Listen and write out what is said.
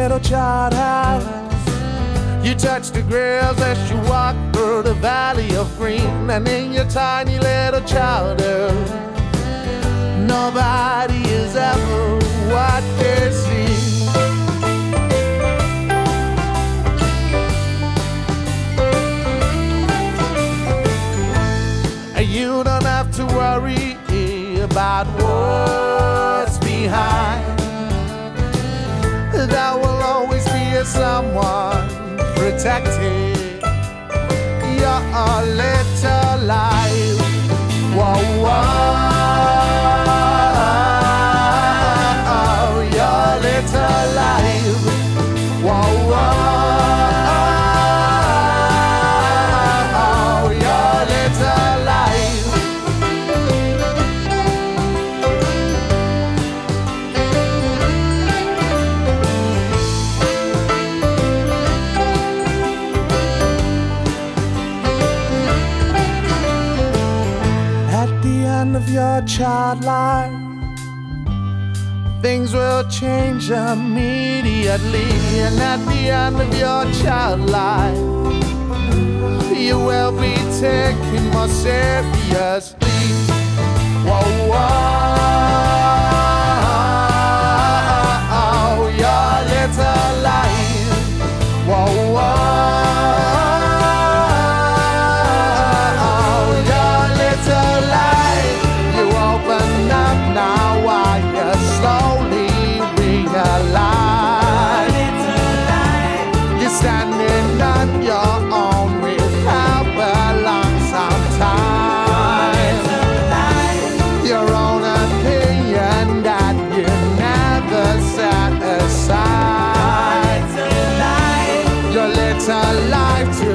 little child house. You touch the grills as you walk through the valley of green, and in your tiny little childhood, nobody is ever what they see. You don't have to worry about what's behind. There will always be someone protecting your little life. Whoa, whoa, your little life. Whoa, whoa, your little life. Of your child life, things will change immediately, and at the end of your child life, you will be taken more seriously. Whoa, whoa, your little life. Whoa, whoa, your little life. Open up now while you slowly realize you're standing on your own without a long sometimes. Your own opinion that you never set aside. Your little life to